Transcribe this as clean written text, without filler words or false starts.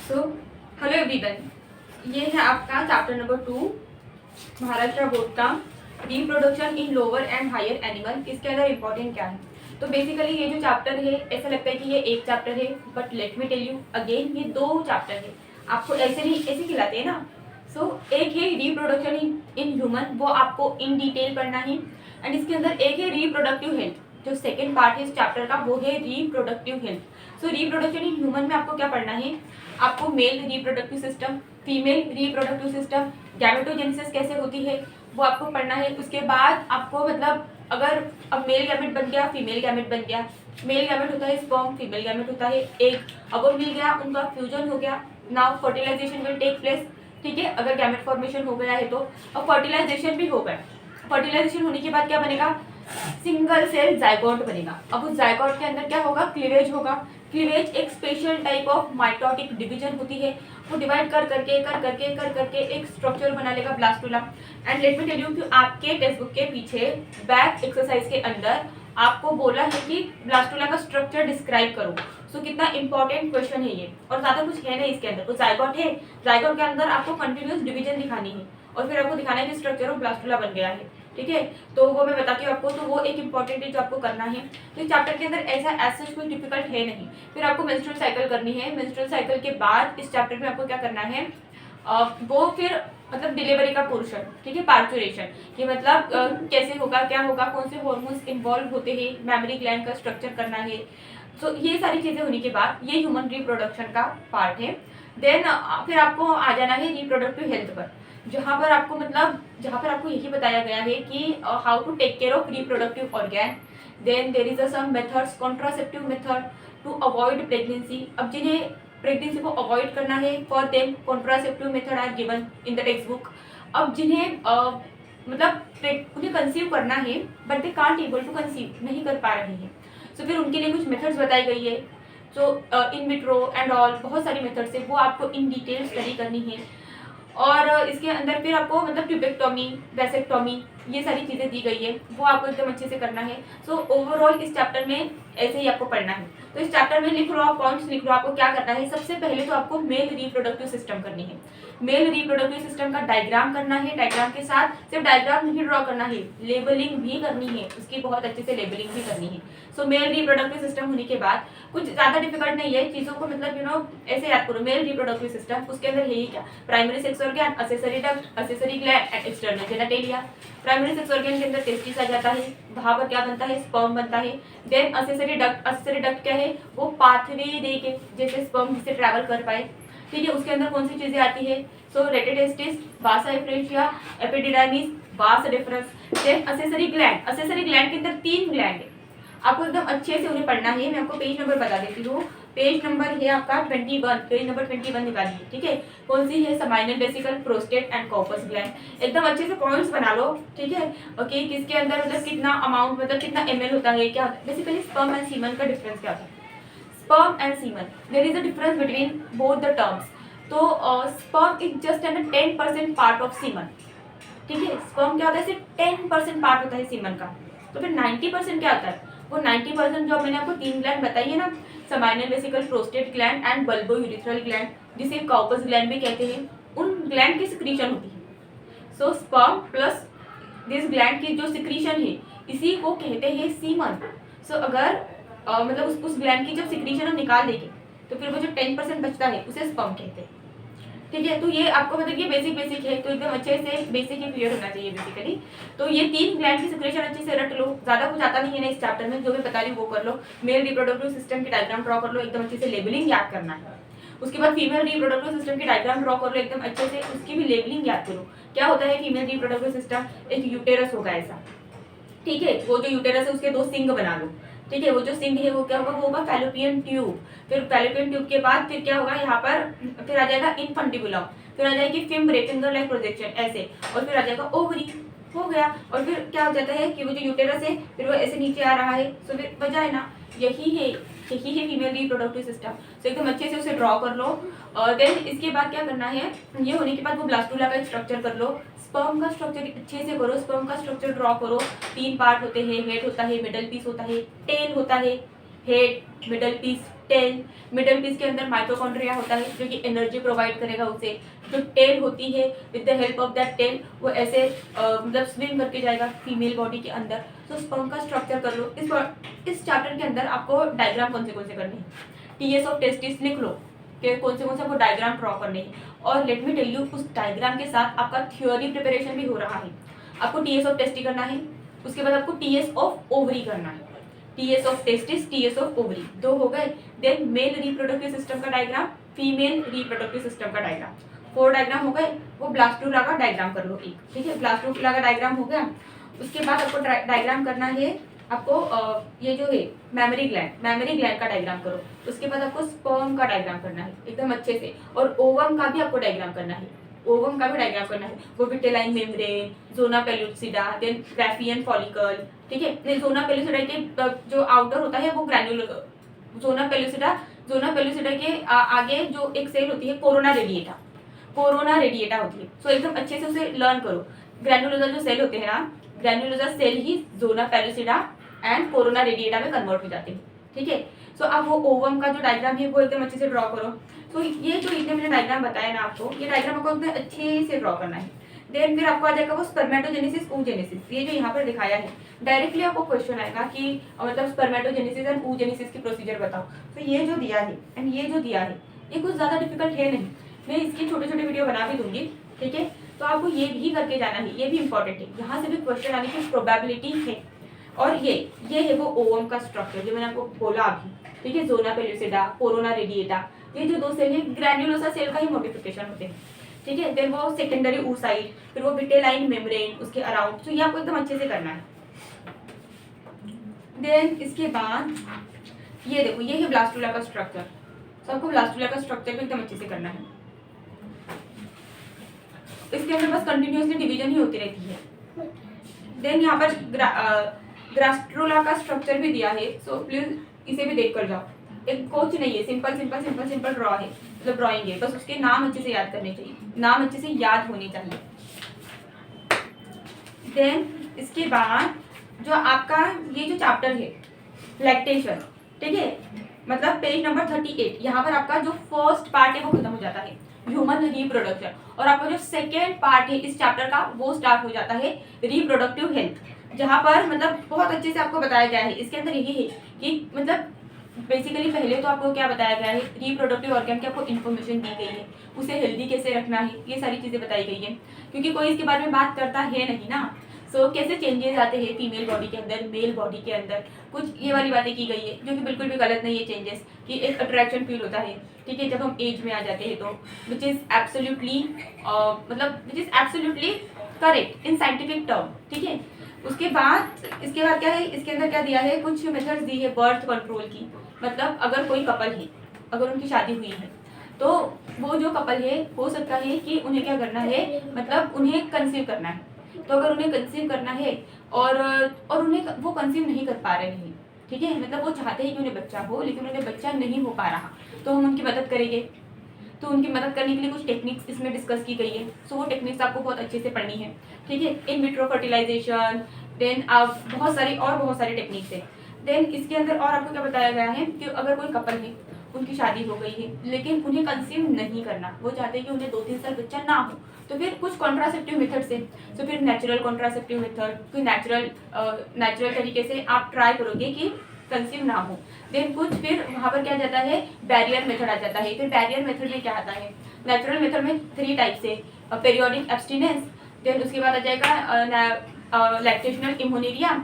So hello everyone, ये है आपका चैप्टर नंबर 2 महाराष्ट्र बोर्ड का reproduction in lower and higher animal. इसके अंदर इंपॉर्टेंट क्या है? तो बेसिकली ये जो चैप्टर है ऐसा लगता है कि ये एक चैप्टर है, but let me tell you again ये दो चैप्टर है। आपको ऐसे नहीं ऐसे खिलाते हैं ना। सो एक है रिप्रोडक्शन इन ह्यूमन, वो आपको इन डिटेल पढ़ना है। एंड इसके अंदर एक है रिप्रोडक्टिव हेल्थ, जो सेकेंड पार्ट है इस चैप्टर का, वो है reproductive health. So reproduction in human में आपको क्या पढ़ना है? आपको mail reproductive system, female reproductive system, gametogenesis कैसे होती है वो आपको पढ़ना है। उसके बाद आपको मतलब अगर अब मेल गैमेट बन गया, फीमेल गैमेट बन गया, मेल गैमेट होता है स्पर्म, फीमेल गैमेट होता है एग। अब वो मिल गया, उनका फ्यूजन हो गया, now fertilization will take place. ठीक है, अगर गैमेट फॉर्मेशन हो गया है तो अब फर्टिलाइजेशन भी हो गया। फर्टिलाइजेशन होने के बाद क्या बनेगा? सिंगल सेल जाइगोट बनेगा। अब उस जाइगोट के अंदर क्या होगा? क्लीवेज होगा। क्लीवेज एक special type of mitotic division होती है, वो डिवाइड कर करके एक स्ट्रक्चर बना लेगा blastula. And let me tell you कि आपके टेक्स्ट बुक के पीछे बैक एक्सरसाइज के अंदर आपको बोला है कि ब्लास्टुला का स्ट्रक्चर डिस्क्राइब करो। सो कितना इंपॉर्टेंट क्वेश्चन है ये, और ज्यादा कुछ है नहीं इसके अंदर। तो जाइगोट है, जाइगोट के अंदर आपको कंटिन्यूस डिवीजन दिखानी है और फिर आपको दिखाना है कि स्ट्रक्चर ऑफ ब्लास्टुला बन गया है। ठीक है, तो वो मैं बताती हूँ आपको। तो वो एक इंपॉर्टेंट है जो आपको करना है। तो इस चैप्टर के अंदर ऐसा ऐसा कोई डिफिकल्ट है नहीं। फिर आपको मेंस्ट्रुअल साइकिल करनी है। मेंस्ट्रुअल साइकिल के बाद इस चैप्टर में आपको क्या करना है? वो फिर मतलब डिलीवरी का पोर्शन, ठीक है, पार्चुरेशन, कि मतलब कैसे होगा, क्या होगा, कौन से हॉर्मोन्स इन्वॉल्व होते हैं, मेमोरी ग्लैंड का स्ट्रक्चर करना है। तो ये सारी चीजें होने के बाद ये ह्यूमन रिप्रोडक्शन का पार्ट है। देन फिर आपको आ जाना है रिप्रोडक्टिव हेल्थ पर, जहाँ पर आपको यही बताया गया है कि how to take care of reproductive organ. Then there is some methods, contraceptive method to avoid pregnancy. अब जिन्हें प्रेगनेंसी को अवॉइड करना है, for them contraceptive method are given in the text book. अब जिन्हें उन्हें कंसीव करना है but they can't able to conceive, नहीं कर पा रहे हैं, सो फिर उनके लिए कुछ मेथड्स बताई गई है। सो इन विट्रो एंड ऑल बहुत सारी मेथड्स है, वो आपको इन डिटेल स्टडी करनी है। और इसके अंदर फिर आपको मतलब ट्यूबेक्टोमी, वैसेक्टोमी, ये सारी चीज़ें दी गई है, वो आपको एकदम अच्छे से करना है। सो ओवरऑल इस चैप्टर में ऐसे ही आपको पढ़ना है। तो इस चैप्टर में लिख लो, आप पॉइंट्स लिख लो। आपको क्या करना है? सबसे पहले तो आपको मेल रिप्रोडक्टिव सिस्टम करनी है। मेल रिप्रोडक्टिव सिस्टम का डायग्राम करना है। डायग्राम के साथ सिर्फ डायग्राम नहीं ड्रॉ करना है, लेबलिंग भी करनी है, उसकी बहुत अच्छे से लेबलिंग भी करनी है। सो मेल रिप्रोडक्टिव सिस्टम होने के बाद कुछ ज़्यादा डिफिकल्ट नहीं है चीज़ों को, मतलब ऐसे याद करो। मेल रिप्रोडक्टिव सिस्टम, उसके अंदर यही क्या? Primary sex organ, accessory duct, accessory gland and external genitalia. Primary sex organ के अंदर टेस्टिस आ जाता है, वहां पर क्या बनता है? स्पर्म बनता है। देन एक्सेसरी डक्ट क्या है? वो पाथवे देके जैसे स्पर्म जिससे ट्रैवल कर पाए। ठीक है, उसके अंदर कौन सी चीजें आती है? So rete testis, vasa efferentia, epididymis, vas deferens. Then accessory gland, accessory gland के अंदर 3 ग्लैंड है, आपको एकदम अच्छे से उन्हें पढ़ना है। मैं आपको पेज नंबर बता देती हूँ। पेज नंबर है आपका 21, पेज नंबर 21 निकालिए। ठीक है, कौन सी है? Seminal vesicle, prostate and corpus gland. एकदम अच्छे से पॉइंट्स बना लो। ठीक है, ओके, किसके अंदर मतलब कितना अमाउंट, मतलब कितना ml होता है, क्या बेसिकली स्पर्म एंड सीमन का डिफरेंस क्या होता है? Sperm and semen, there is a difference between both the terms. तो sperm is just an 10% part of semen. ठीक है, स्पर्म क्या होता है? सिर्फ 10% पार्ट होता है सीमन का। तो फिर 90% क्या होता है? वो 90% जो मैंने आपको 3 ग्लैंड बताई है ना, seminal vesicle, prostate gland and bulbo urethral gland, जिसे कॉर्पस ग्लैंड भी कहते हैं, उन ग्लैंड की सिक्रीशन होती है। सो स्पर्म प्लस दिस ग्लैंड की जो सिक्रीशन है, इसी को कहते हैं सीमन। सो अगर मतलब उस ग्लैंड की जब सिक्रीशन हम निकाल देंगे तो फिर वो जो 10% बचता है उसे स्पर्म कहते हैं। ठीक है, तो ये आपको मतलब ये बेसिक है, तो एकदम अच्छे से बेसिक ही क्लियर होना चाहिए बेसिकली। तो ये 3 ग्लैंड की सिक्रेशन अच्छे से रट लो, ज्यादा कुछ आता नहीं है ना इस चैप्टर में, जो मैं बता रही हूँ वो कर लो। मेल रिप्रोडक्टिव सिस्टम की डायग्राम ड्रॉ कर लो, एकदम अच्छे से लेबलिंग याद करना है। उसके बाद फीमेल रिप्रोडक्टिव सिस्टम की डायग्राम ड्रॉ कर लो एकदम अच्छे से, उसकी भी लेबलिंग याद करो। क्या होता है फीमेल रिप्रोडक्टिव सिस्टम? एक यूटेरस होगा ऐसा। ठीक है, वो जो यूटेरस है उसके 2 सिंग बना लो। ठीक है, वो जो सिंग है वो क्या होगा? वो होगा फैलोपियन ट्यूब। फिर फैलोपियन ट्यूब के बाद फिर क्या होगा? यहाँ पर फिर आ जाएगा इनफंडिबुलम, फिर आ जाएगी फिम्ब्रे, फिंगर लाइक प्रोजेक्शन ऐसे, और फिर आ जाएगा ओवरी। हो गया। और फिर क्या हो जाता है कि वो जो यूटेरस है फिर वो ऐसे नीचे आ रहा है, सो फिर वजाइना। यही है फीमेल रिप्रोडक्टिव सिस्टम। सो एकदम अच्छे से उसे ड्रॉ कर लो। और देन इसके बाद क्या करना है? ये होने के बाद वो ब्लास्टुला का स्ट्रक्चर कर लो। स्पर्म का स्ट्रक्चर अच्छे से करो, स्पर्म का स्ट्रक्चर ड्रॉ करो। 3 पार्ट होते हैं, हेड होता है, मिडल पीस होता है, टेल होता है। Head, middle piece, tail, middle piece के अंदर माइटोकॉन्ड्रिया होता है जो कि एनर्जी प्रोवाइड करेगा उसे। जो टेल होती है with the help of that tail वो ऐसे मतलब स्विम करके जाएगा फीमेल बॉडी के अंदर। तो स्पर्म का स्ट्रक्चर कर लो। इस चैप्टर के अंदर आपको डायग्राम कौन से करने हैं, टीएस ऑफ टेस्टिस लिख लो कि कौन से आपको डायग्राम ड्रॉ करने हैं। और लेट मी टेल यू, उस डायग्राम के साथ आपका थ्योरी प्रिपरेशन भी हो रहा है। आपको टीएस ऑफ टेस्टी करना है, उसके बाद आपको टीएस ऑफ ओवरी करना है। TS of testis, TS of ovary, दो हो गए। देन मेल रिप्रोडक्टिव सिस्टम का डायग्राम, फीमेल रिप्रोडक्टिव सिस्टम का डायग्राम, 4 डायग्राम हो गए। वो ब्लास्टुला का डायग्राम कर लो एक, ठीक है, ब्लास्टुला का डायग्राम हो गया। उसके बाद आपको डायग्राम करना है आपको ये जो है मैमरी ग्लैंड का डायग्राम करो। उसके बाद आपको स्पर्म का डायग्राम करना है एकदम अच्छे से, और ओवम का भी आपको डायग्राम करना है। ओवम का भी डायग्राम करना है, वो vitelline membrane, zona pellucida, then Graafian follicle, ठीक है। जोना पेलुसिडा के जो आउटर होता है वो ग्रैन्युलर, जोना पेलुसिडा के आगे जो एक सेल होती है कोरोना रेडिएटा होती है। सो एकदम अच्छे से उसे लर्न करो। ग्रैन्युलोसा जो सेल होते हैं ना, ग्रैन्युलोसा सेल ही zona pellucida and corona radiata में कन्वर्ट हो जाते हैं, ठीक है। सो अब वो ओवम का जो डायग्राम है वो एकदम अच्छे से ड्रॉ करो। तो ये जो इतने मैंने डायग्राम बताया ना आपको, ये डायग्राम आपको एकदम अच्छे से ड्रॉ करना है। देन फिर आपको आ जाएगा वो स्पर्मेटोजेनेसिस, oogenesis, ये जो यहाँ पर दिखाया है। डायरेक्टली आपको क्वेश्चन आएगा कि मतलब स्पर्मेटोजेनेसिस एंड oogenesis की प्रोसीजर बताओ। तो ये जो दिया है एंड ये जो दिया है ये कुछ ज़्यादा डिफिकल्ट है नहीं, मैं इसकी छोटे छोटे वीडियो बना भी दूंगी, ठीक है। तो आपको ये भी करके जाना है, ये भी इंपॉर्टेंट है, यहाँ से भी क्वेश्चन आने की प्रोबेबिलिटी है। और ये है वो ओवम का स्ट्रक्चर जो मैंने आपको बोला अभी, ठीक है। जोना पेलुसिडा, कोरोना रेडिएटा, ये जो 2 सेल है ग्रैन्युलोसा सेल का ही मॉडिफिकेशन होते हैं, ठीक है। देन वो सेकेंडरी oocyte, फिर वो विटेलाइन मेम्ब्रेन उसके अराउंड, तो ये आपको एकदम अच्छे से करना है। देन इसके बाद ये देखो, ये है ब्लास्टुला का स्ट्रक्चर। सबको ब्लास्टुला का स्ट्रक्चर भी एकदम अच्छे से करना है। इसके अंदर बस कंटिन्यूअसली डिवीजन ही होती रहती है। देन यहाँ पर ग्रास्ट्रोला का स्ट्रक्चर भी दिया है, सो प्लीज इसे भी देख कर जाओ। एक कोच नहीं है, सिंपल ड्रॉ है, मतलब ड्राइंग है, बस उसके नाम अच्छे से याद करने चाहिए, नाम अच्छे से याद होने चाहिए। देन इसके बाद जो आपका ये जो चैप्टर है लैक्टेशन, ठीक है, मतलब पेज नंबर 38, यहाँ पर आपका जो फर्स्ट पार्ट है वो खत्म हो जाता है, ह्यूमन रिप्रोडक्शन। और आपका जो सेकेंड पार्ट है इस चैप्टर का वो स्टार्ट हो जाता है रिप्रोडक्टिव हेल्थ, जहाँ पर मतलब बहुत अच्छे से आपको बताया गया है। इसके अंदर यही है कि मतलब बेसिकली पहले तो आपको क्या बताया गया है, रिप्रोडक्टिव ऑर्गन की आपको इन्फॉर्मेशन दी गई है, उसे हेल्दी कैसे रखना है, ये सारी चीज़ें बताई गई है, क्योंकि कोई इसके बारे में बात करता है नहीं ना। सो कैसे चेंजेस आते हैं फीमेल बॉडी के अंदर, मेल बॉडी के अंदर, कुछ ये वाली बातें की गई है जो कि बिल्कुल भी गलत नहीं है चेंजेस, कि एक अट्रैक्शन फील होता है, ठीक है, जब हम एज में आ जाते हैं, तो which is absolutely correct in scientific term, ठीक है। उसके बाद इसके बाद क्या है, इसके अंदर क्या दिया है, कुछ मेथड्स दी है बर्थ कंट्रोल की। मतलब अगर कोई कपल है, अगर उनकी शादी हुई है, तो वो जो कपल है हो सकता है कि उन्हें क्या करना है, मतलब उन्हें कंसीव करना है। तो अगर उन्हें कंसीव करना है और उन्हें वो कंसीव नहीं कर पा रहे हैं, ठीक है, मतलब वो चाहते हैं कि उन्हें बच्चा हो लेकिन उन्हें बच्चा नहीं हो पा रहा, तो हम उनकी मदद करेंगे। तो उनकी मदद करने के लिए कुछ टेक्निक्स इसमें डिस्कस की गई है। सो वो टेक्निक्स आपको बहुत अच्छे से पढ़नी है, ठीक है। इन विट्रो फर्टिलाइजेशन, देन आप बहुत सारी टेक्निक्स है। देन इसके अंदर और आपको क्या बताया गया है कि अगर कोई कपल है, उनकी शादी हो गई है लेकिन उन्हें कंसीव नहीं करना, वो चाहते हैं कि उन्हें 2-3 साल बच्चा ना हो, तो फिर कुछ कॉन्ट्रासेप्टिव मेथड से, तो फिर नेचुरल कॉन्ट्रासेप्टिव मेथड, फिर नेचुरल तरीके से आप ट्राई करोगे कि कंसीव ना हो। देन कुछ फिर वहाँ पर क्या जाता है, बैरियर मेथड आ जाता है। फिर बैरियर मेथड में क्या आता है, नेचुरल मेथड में 3 टाइप से, पीरियोडिक एब्स्टिनेंस, देन उसके बाद आ जाएगा लैक्टेशनल इम्यूनेरिया,